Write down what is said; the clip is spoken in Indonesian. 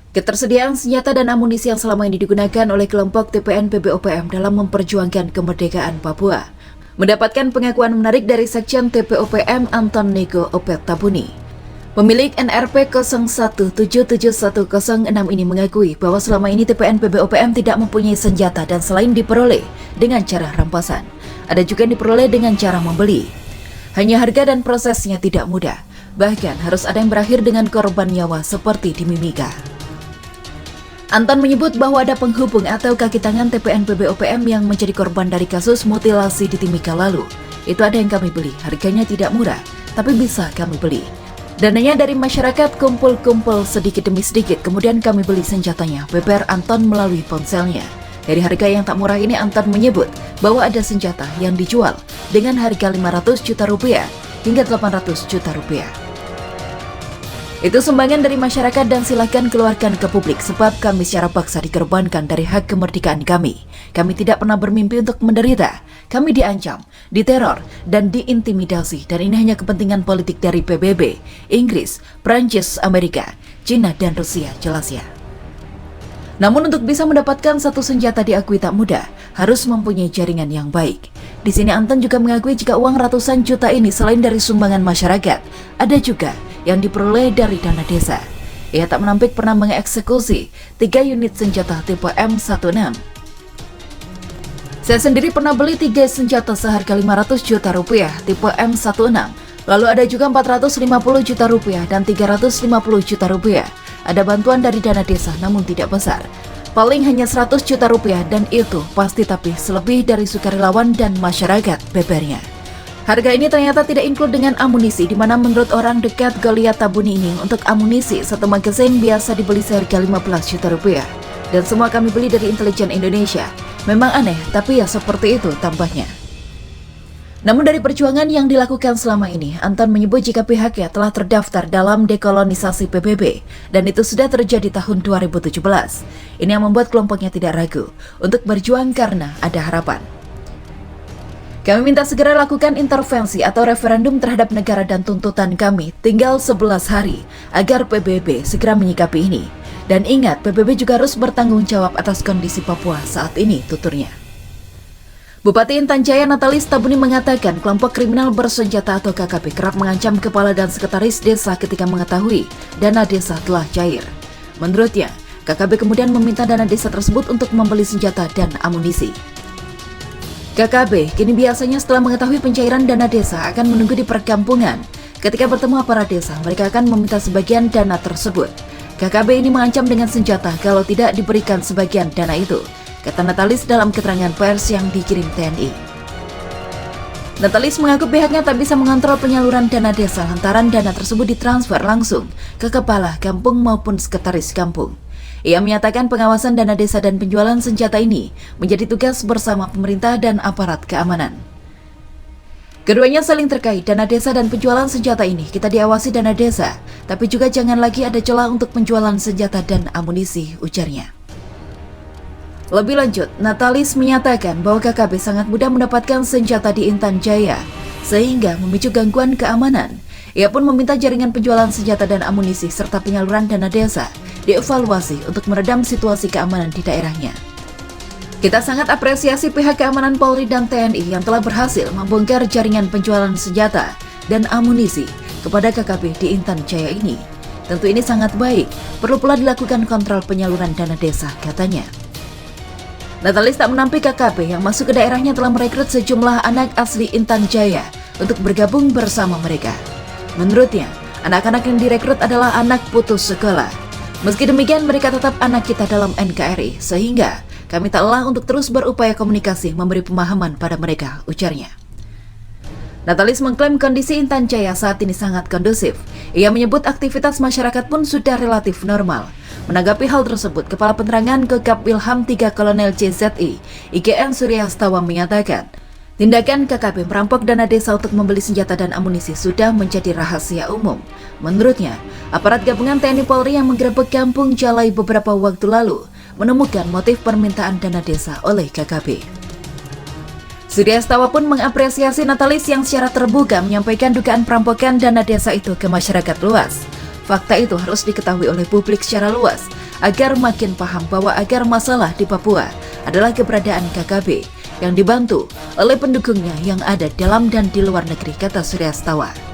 Ketersediaan senjata dan amunisi yang selama ini digunakan oleh kelompok TPN PBOPM dalam memperjuangkan kemerdekaan Papua mendapatkan pengakuan menarik dari Sekjen TPOPM Anton Nego Opet Tabuni. Pemilik NRP 01771006 ini mengakui bahwa selama ini TPN PBOPM tidak mempunyai senjata dan selain diperoleh dengan cara rampasan, ada juga yang diperoleh dengan cara membeli. Hanya harga dan prosesnya tidak mudah, bahkan harus ada yang berakhir dengan korban nyawa seperti di Mimika. Anton menyebut bahwa ada penghubung atau kaki tangan TPN PBOPM yang menjadi korban dari kasus mutilasi di Timika lalu. Itu ada yang kami beli, harganya tidak murah, tapi bisa kami beli. Dananya dari masyarakat kumpul-kumpul sedikit demi sedikit, kemudian kami beli senjatanya, beber Anton melalui ponselnya. Dari harga yang tak murah ini Anton menyebut bahwa ada senjata yang dijual dengan harga 500 juta rupiah hingga 800 juta rupiah. Itu sumbangan dari masyarakat dan silakan keluarkan ke publik sebab kami secara paksa dikorbankan dari hak kemerdekaan kami. Kami tidak pernah bermimpi untuk menderita. Kami diancam, diteror, dan diintimidasi dan ini hanya kepentingan politik dari PBB, Inggris, Prancis, Amerika, Cina, dan Rusia, jelasnya. Namun untuk bisa mendapatkan satu senjata diakui tak mudah, harus mempunyai jaringan yang baik. Di sini Anton juga mengakui jika uang ratusan juta ini selain dari sumbangan masyarakat, ada juga yang diperoleh dari dana desa. Ia tak menampik pernah mengeksekusi 3 unit senjata tipe M16. Saya sendiri pernah beli 3 senjata seharga 500 juta rupiah tipe M16. Lalu ada juga 450 juta rupiah dan 350 juta rupiah. Ada bantuan dari dana desa namun tidak besar. Paling hanya 100 juta rupiah dan itu pasti tapi selebih dari sukarelawan dan masyarakat, bebernya. Harga ini ternyata tidak include dengan amunisi, di mana menurut orang dekat Goliath Tabuni ini untuk amunisi satu magasin biasa dibeli seharga 15 juta rupiah. Dan semua kami beli dari intelijen Indonesia. Memang aneh, tapi ya seperti itu tampaknya. Namun dari perjuangan yang dilakukan selama ini, Anton menyebut jika pihaknya telah terdaftar dalam dekolonisasi PBB dan itu sudah terjadi tahun 2017. Ini yang membuat kelompoknya tidak ragu untuk berjuang karena ada harapan. Kami minta segera lakukan intervensi atau referendum terhadap negara dan tuntutan kami tinggal 11 hari agar PBB segera menyikapi ini. Dan ingat, PBB juga harus bertanggung jawab atas kondisi Papua saat ini, tuturnya. Bupati Intan Jaya Natalis Tabuni mengatakan kelompok kriminal bersenjata atau KKB kerap mengancam kepala dan sekretaris desa ketika mengetahui dana desa telah cair. Menurutnya, KKB kemudian meminta dana desa tersebut untuk membeli senjata dan amunisi. KKB kini biasanya setelah mengetahui pencairan dana desa akan menunggu di perkampungan. Ketika bertemu aparat desa, mereka akan meminta sebagian dana tersebut. KKB ini mengancam dengan senjata kalau tidak diberikan sebagian dana itu, kata Natalis dalam keterangan pers yang dikirim TNI. Natalis mengaku pihaknya tak bisa mengontrol penyaluran dana desa lantaran dana tersebut ditransfer langsung ke kepala kampung maupun sekretaris kampung. Ia menyatakan pengawasan dana desa dan penjualan senjata ini menjadi tugas bersama pemerintah dan aparat keamanan. Keduanya saling terkait, dana desa dan penjualan senjata ini kita diawasi dana desa, tapi juga jangan lagi ada celah untuk penjualan senjata dan amunisi, ujarnya. Lebih lanjut, Natalis menyatakan bahwa KKB sangat mudah mendapatkan senjata di Intan Jaya, sehingga memicu gangguan keamanan. Ia pun meminta jaringan penjualan senjata dan amunisi serta penyaluran dana desa dievaluasi untuk meredam situasi keamanan di daerahnya. Kita sangat apresiasi pihak keamanan Polri dan TNI yang telah berhasil membongkar jaringan penjualan senjata dan amunisi kepada KKB di Intan Jaya ini. Tentu ini sangat baik, perlu pula dilakukan kontrol penyaluran dana desa, katanya. Natalis tak menampik KKB yang masuk ke daerahnya telah merekrut sejumlah anak asli Intan Jaya untuk bergabung bersama mereka. Menurutnya, anak-anak yang direkrut adalah anak putus sekolah. Meski demikian, mereka tetap anak kita dalam NKRI, sehingga kami tak lelah untuk terus berupaya komunikasi memberi pemahaman pada mereka, ujarnya. Natalis mengklaim kondisi Intan Jaya saat ini sangat kondusif. Ia menyebut aktivitas masyarakat pun sudah relatif normal. Menanggapi hal tersebut, Kepala Penerangan Gegap Wilham 3 Kolonel CZI, IGN Suryastawa menyatakan, tindakan KKB merampok dana desa untuk membeli senjata dan amunisi sudah menjadi rahasia umum. Menurutnya, aparat gabungan TNI Polri yang menggerebek kampung Jalai beberapa waktu lalu menemukan motif permintaan dana desa oleh KKB. Suryastawa pun mengapresiasi Natalis yang secara terbuka menyampaikan dugaan perampokan dana desa itu ke masyarakat luas. Fakta itu harus diketahui oleh publik secara luas agar makin paham bahwa akar masalah di Papua adalah keberadaan KKB yang dibantu oleh pendukungnya yang ada dalam dan di luar negeri, kata Surya Setawa.